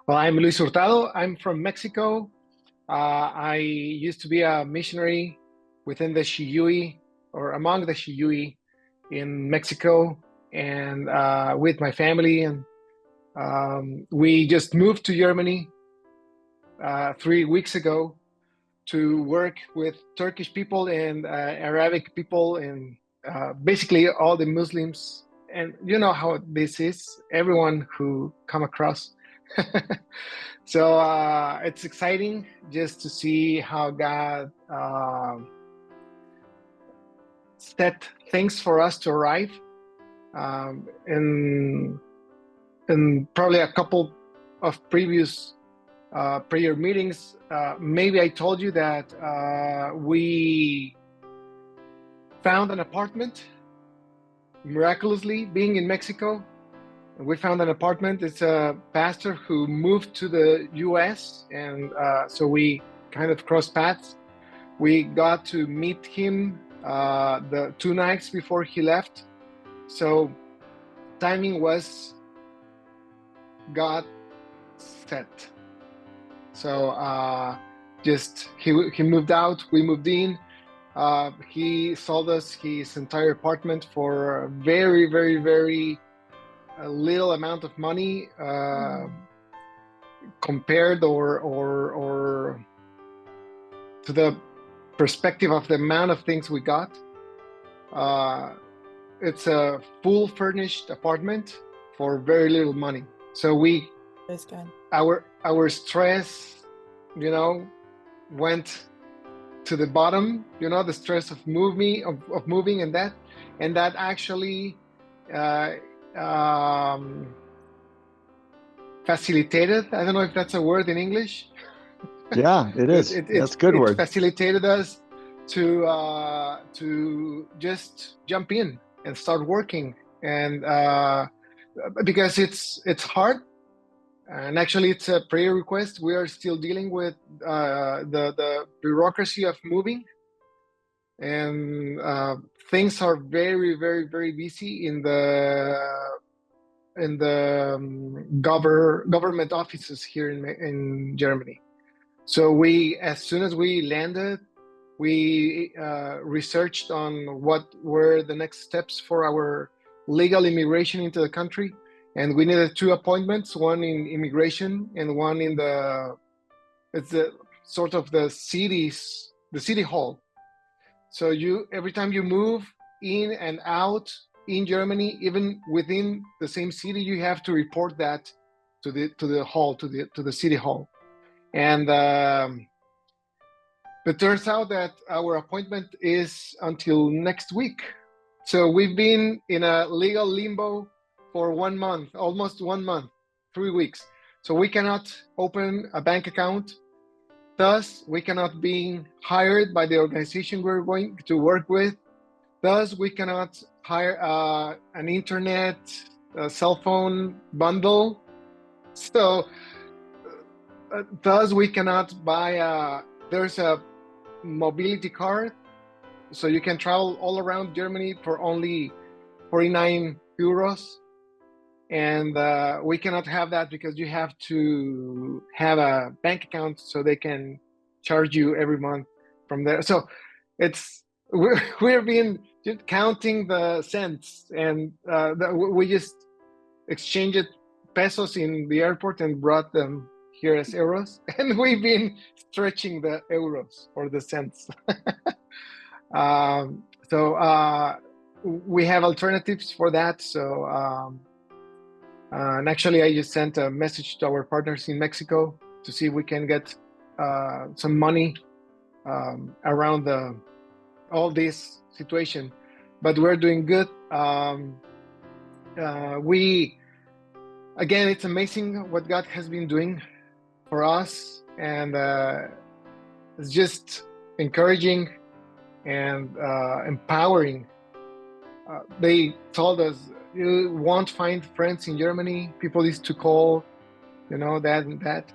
Well, I'm Luis Hurtado. I'm from Mexico. I used to be a missionary within the Xi'iuy or among the Xi'iuy in Mexico and with my family. And we just moved to Germany 3 weeks ago to work with Turkish people and Arabic people and basically all the Muslims. And you know how this is, everyone who come across. So it's exciting just to see how God set things for us to arrive. In probably a couple of previous prayer meetings, maybe I told you that we found an apartment miraculously being in Mexico. We found an apartment. It's a pastor who moved to the US, and so we kind of crossed paths. We got to meet him the 2 nights before he left. So timing was God set. So just he moved out, we moved in. He sold us his entire apartment for a very, very, very little amount of money compared or to the perspective of the amount of things we got. It's a full furnished apartment for very little money. So That's good. Our stress, went to the bottom. The stress of moving and that actually facilitated. I don't know if that's a word in English. Yeah, it is. That's a good word. It facilitated us to just jump in and start working, and because it's hard, and actually it's a prayer request. We are still dealing with the bureaucracy of moving, and things are very, very, very busy in the government offices here in Germany. So as soon as we landed, we researched on what were the next steps for our legal immigration into the country, and we needed 2 appointments, one in immigration and one in it's the sort of the city hall. So every time you move in and out in Germany, even within the same city, you have to report that to the hall, to the city hall. And it turns out that our appointment is until next week. So we've been in a legal limbo for 1 month, almost 1 month, 3 weeks. So we cannot open a bank account. Thus, we cannot be hired by the organization we're going to work with. Thus, we cannot hire an internet, cell phone bundle. So, thus we cannot buy there's a mobility card, so you can travel all around Germany for only 49 euros. And we cannot have that because you have to have a bank account so they can charge you every month from there. So we're being just counting the cents, and we just exchanged pesos in the airport and brought them here as euros, and we've been stretching the euros or the cents. So we have alternatives for that. So and actually, I just sent a message to our partners in Mexico to see if we can get some money around all this situation. But we're doing good. Again, it's amazing what God has been doing for us, and it's just encouraging and empowering. They told us, you won't find friends in Germany. People used to call, that and that.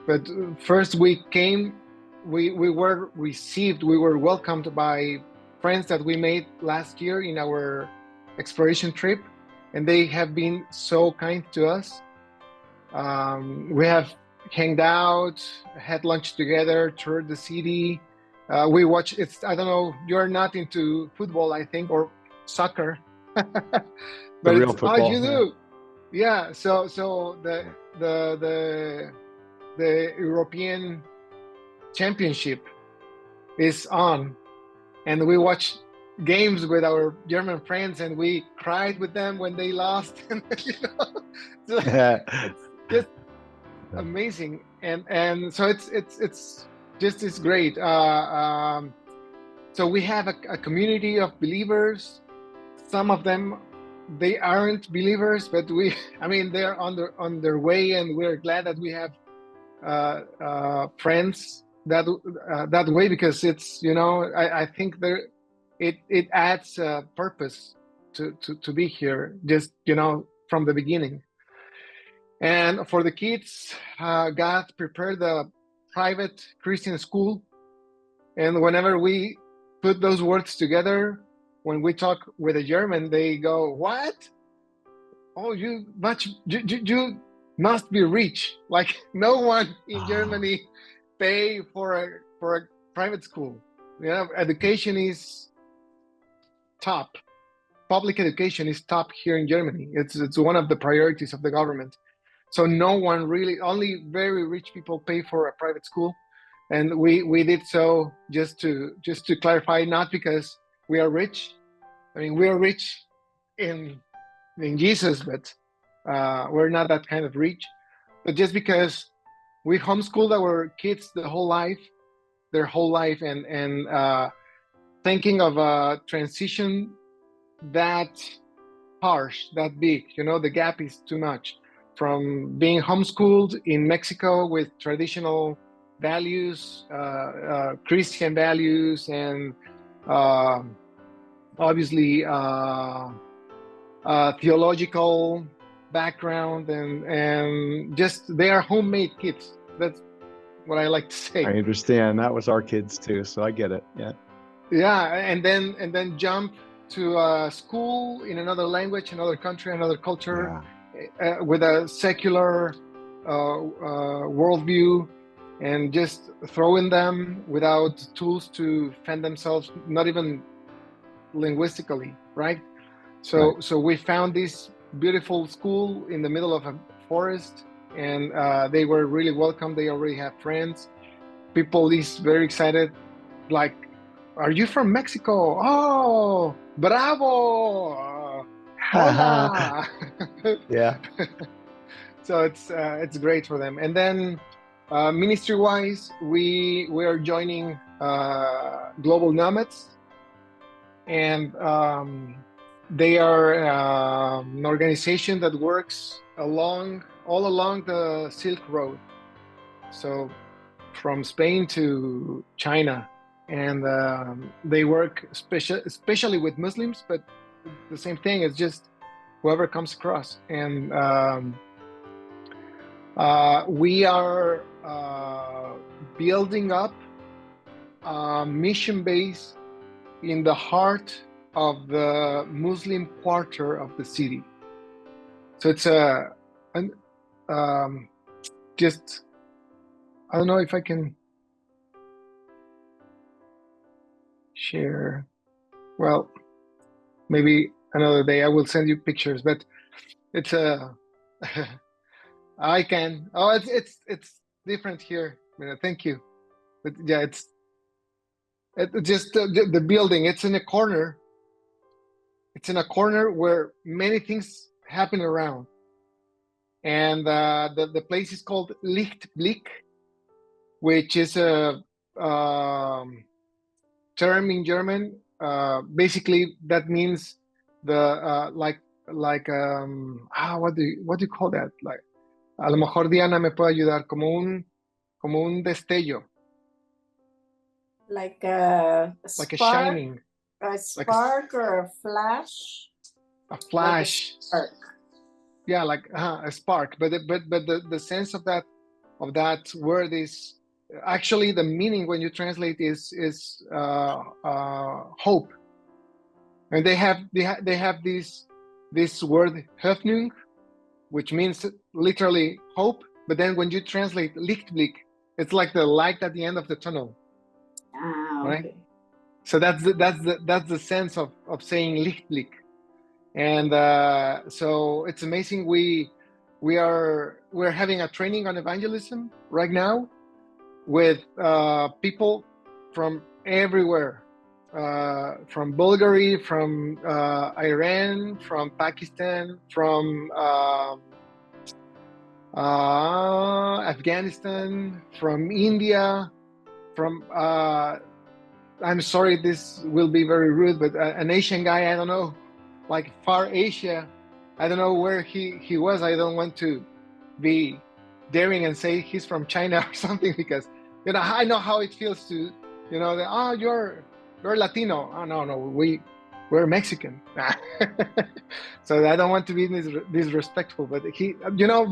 But first we came, we were received, we were welcomed by friends that we made last year in our exploration trip, and they have been so kind to us. We have hanged out, had lunch together, toured the city. We watch. I don't know. You're not into football, I think, or soccer, but real football. You do. Yeah. So the European Championship is on, and we watch games with our German friends, and we cried with them when they lost. So it's just amazing, and so it's great. So we have a community of believers. Some of them, they aren't believers, but they're on their way, and we're glad that we have friends that way, because it's I think it adds purpose to be here, just from the beginning. And for the kids, God prepared a private Christian school, and whenever we put those words together, when we talk with a German, they go, "What? Oh, you must be rich." Like, no one in Germany pay for a private school. Education is top. Public education is top here in Germany. It's one of the priorities of the government. So no one really, only very rich people pay for a private school, and we did so just to clarify, not because we are rich. We are rich in Jesus, but we're not that kind of rich. But just because we homeschooled our kids their whole life, and thinking of a transition that harsh, that big, the gap is too much. From being homeschooled in Mexico with traditional values, Christian values, and obviously theological background, and just they are homemade kids. That's what I like to say. I understand. That was our kids too, so I get it. Yeah, and then jump to a school in another language, another country, another culture, with a secular worldview, and just throwing them without tools to fend themselves, not even linguistically, right? So we found this beautiful school in the middle of a forest, and they were really welcome. They already have friends. People is very excited, like, "Are you from Mexico? Oh, bravo! Hola!" Yeah. So it's great for them. And then ministry-wise, we are joining Global Nomads, and they are an organization that works all along the Silk Road. So from Spain to China, and they work especially with Muslims, but the same thing. It's just whoever comes across. And we are building up a mission base in the heart of the Muslim quarter of the city. So it's just, I don't know if I can share. Well, maybe another day I will send you pictures, but it's I can. Oh, it's different here. Thank you. But yeah, it's just the building. It's in a corner. It's in a corner where many things happen around, and the place is called Lichtblick, which is a term in German. Basically, that means the what do you call that? Like, a lo mejor Diana me puede ayudar, como un destello. Like a spark, like a shining. A spark, or a flash. A flash. Like a spark. Yeah, like a spark. But the sense of that word is actually, the meaning when you translate is hope. And they have this word Hoffnung, which means literally hope, but then when you translate Lichtblick, it's like the light at the end of the tunnel. Ah, okay. Right? So that's the sense of saying Lichtblick. And so it's amazing. We're having a training on evangelism right now with people from everywhere, from Bulgaria, from Iran, from Pakistan, from Afghanistan, from India, from I'm sorry, this will be very rude, but an Asian guy, I don't know, like far Asia, I don't know where he was. I don't want to be daring and say he's from China or something, because I know how it feels to you're Latino. Oh no, we're Mexican. So I don't want to be disrespectful, but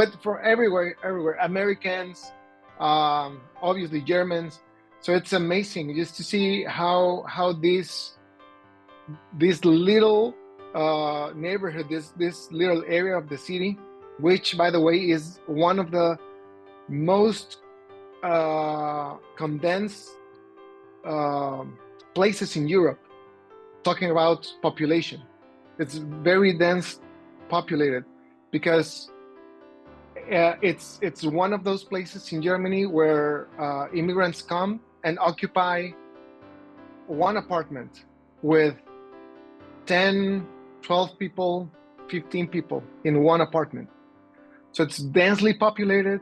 but for everywhere, Americans, obviously Germans. So it's amazing just to see how this little neighborhood, this little area of the city, which by the way is one of the most condensed places in Europe, talking about population. It's very dense populated because it's one of those places in Germany where immigrants come and occupy one apartment with 10, 12 people, 15 people in one apartment. So it's densely populated.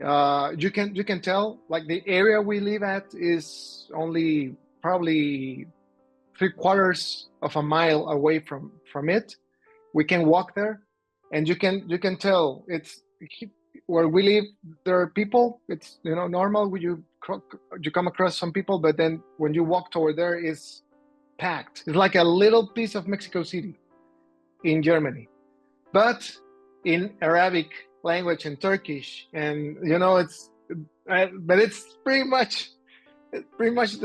You can tell, like, the area we live at is only probably 3/4 of a mile away from it. We can walk there, and you can tell it's where we live. There are people. It's normal when you come across some people, but then when you walk toward there, it's packed. It's like a little piece of Mexico City in Germany, but in Arabic language and Turkish, and but it's pretty much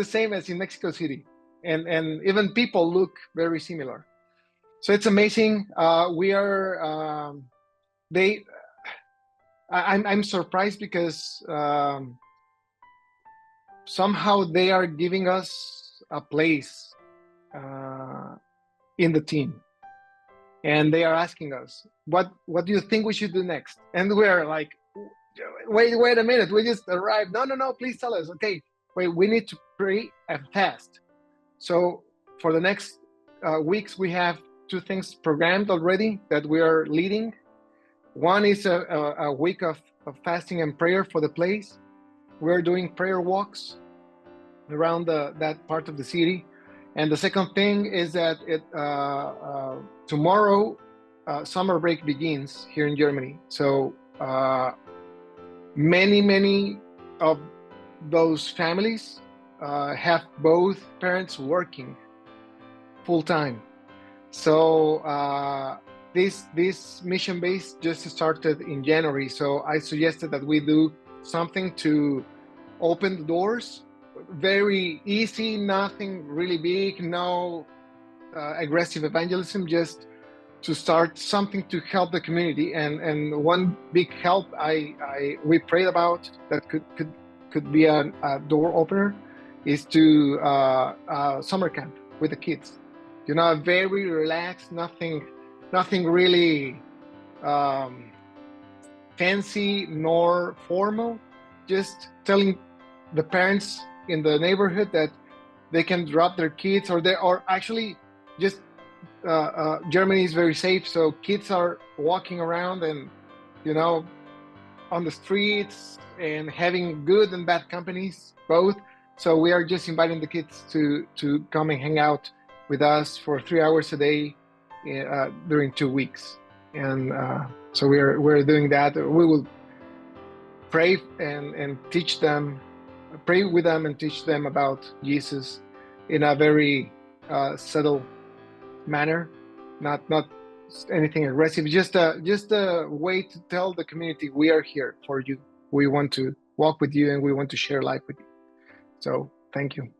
the same as in Mexico City, and even people look very similar. So it's amazing. We are I'm surprised because somehow they are giving us a place in the team, and they are asking us, what do you think we should do next? And we're like, wait a minute, we just arrived. No, please tell us. Okay, wait, we need to pray and fast. So for the next weeks, we have 2 things programmed already that we are leading. One is a week of fasting and prayer for the place. We're doing prayer walks around that part of the city. And the second thing is that tomorrow, summer break begins here in Germany. So many of those families have both parents working full time. So this mission base just started in January. So I suggested that we do something to open the doors. Very easy, nothing really big, no aggressive evangelism, just to start something to help the community. And one big help we prayed about that could be a door opener is to summer camp with the kids. Very relaxed, nothing really fancy nor formal, just telling the parents in the neighborhood that they can drop their kids, or actually just Germany is very safe, so kids are walking around and on the streets and having good and bad companies both. So we are just inviting the kids to come and hang out with us for 3 hours a day during 2 weeks. And so we're doing that. We will pray and teach them, pray with them and teach them about Jesus in a very subtle manner, not anything aggressive, just a way to tell the community we are here for you. We want to walk with you and we want to share life with you. So thank you.